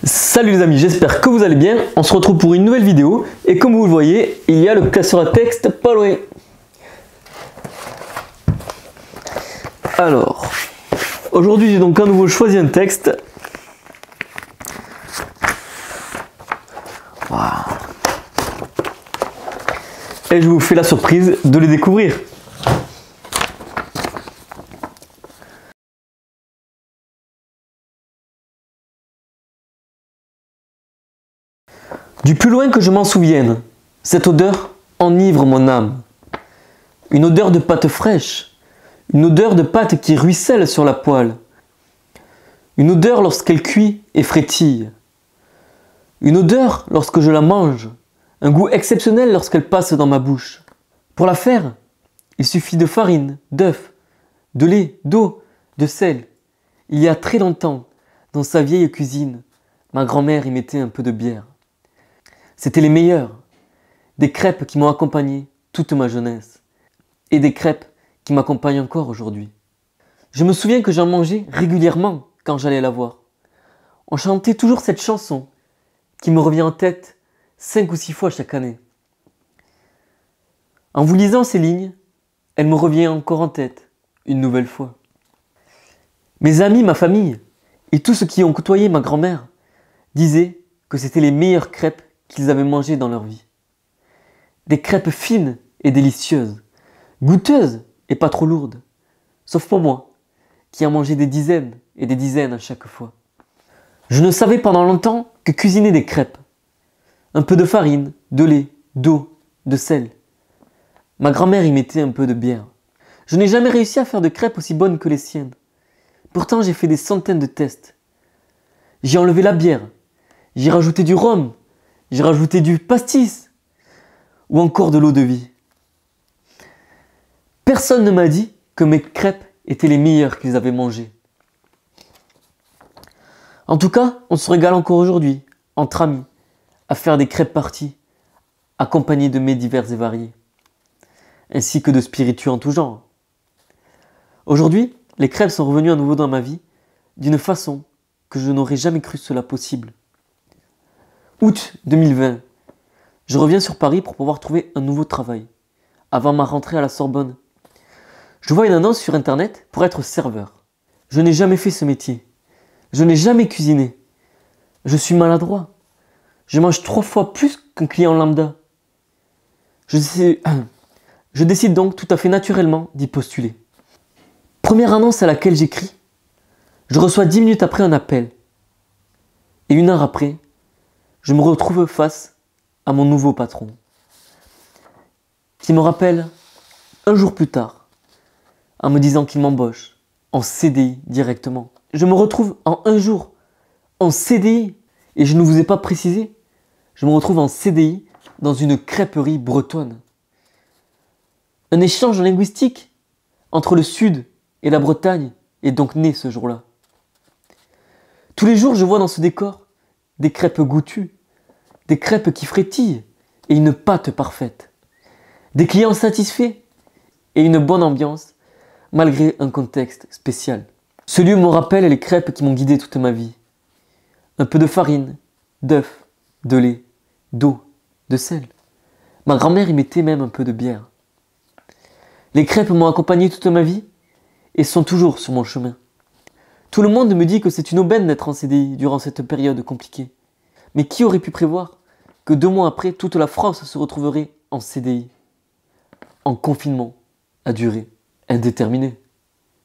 Salut les amis, j'espère que vous allez bien. On se retrouve pour une nouvelle vidéo et comme vous le voyez, il y a le classeur à texte pas loin. Alors, aujourd'hui j'ai donc à nouveau choisi un texte. Wow. Et je vous fais la surprise de les découvrir. Du plus loin que je m'en souvienne, cette odeur enivre mon âme. Une odeur de pâte fraîche, une odeur de pâte qui ruisselle sur la poêle. Une odeur lorsqu'elle cuit et frétille. Une odeur lorsque je la mange, un goût exceptionnel lorsqu'elle passe dans ma bouche. Pour la faire, il suffit de farine, d'œufs, de lait, d'eau, de sel. Il y a très longtemps, dans sa vieille cuisine, ma grand-mère y mettait un peu de bière. C'était les meilleurs, des crêpes qui m'ont accompagné toute ma jeunesse, et des crêpes qui m'accompagnent encore aujourd'hui. Je me souviens que j'en mangeais régulièrement quand j'allais la voir. On chantait toujours cette chanson qui me revient en tête 5 ou 6 fois chaque année. En vous lisant ces lignes, elle me revient encore en tête une nouvelle fois. Mes amis, ma famille et tous ceux qui ont côtoyé ma grand-mère disaient que c'était les meilleures crêpes qu'ils avaient mangées dans leur vie. Des crêpes fines et délicieuses, goûteuses et pas trop lourdes, sauf pour moi, qui en mangeais des dizaines et des dizaines à chaque fois. Je ne savais pendant longtemps que cuisiner des crêpes. Un peu de farine, de lait, d'eau, de sel. Ma grand-mère y mettait un peu de bière. Je n'ai jamais réussi à faire de crêpes aussi bonnes que les siennes. Pourtant, j'ai fait des centaines de tests. J'ai enlevé la bière, j'ai rajouté du rhum, j'ai rajouté du pastis ou encore de l'eau de vie. Personne ne m'a dit que mes crêpes étaient les meilleures qu'ils avaient mangées. En tout cas, on se régale encore aujourd'hui, entre amis, à faire des crêpes parties, accompagnées de mets divers et variés, ainsi que de spiritueux en tout genre. Aujourd'hui, les crêpes sont revenues à nouveau dans ma vie, d'une façon que je n'aurais jamais cru cela possible. Août 2020, je reviens sur Paris pour pouvoir trouver un nouveau travail, avant ma rentrée à la Sorbonne. Je vois une annonce sur internet pour être serveur. Je n'ai jamais fait ce métier. Je n'ai jamais cuisiné. Je suis maladroit. Je mange 3 fois plus qu'un client lambda. Je décide donc tout à fait naturellement d'y postuler. Première annonce à laquelle j'écris, je reçois 10 minutes après un appel. Et 1 heure après, je me retrouve face à mon nouveau patron, qui me rappelle 1 jour plus tard, en me disant qu'il m'embauche en CDI directement. Je me retrouve en 1 jour en CDI, et je ne vous ai pas précisé, je me retrouve en CDI dans une crêperie bretonne. Un échange linguistique entre le Sud et la Bretagne est donc né ce jour-là. Tous les jours, je vois dans ce décor des crêpes goûtues, des crêpes qui frétillent et une pâte parfaite. Des clients satisfaits et une bonne ambiance malgré un contexte spécial. Ce lieu me rappelle les crêpes qui m'ont guidé toute ma vie. Un peu de farine, d'œufs, de lait, d'eau, de sel. Ma grand-mère y mettait même un peu de bière. Les crêpes m'ont accompagné toute ma vie et sont toujours sur mon chemin. Tout le monde me dit que c'est une aubaine d'être en CDI durant cette période compliquée. Mais qui aurait pu prévoir que 2 mois après, toute la France se retrouverait en CDI, en confinement à durée indéterminée?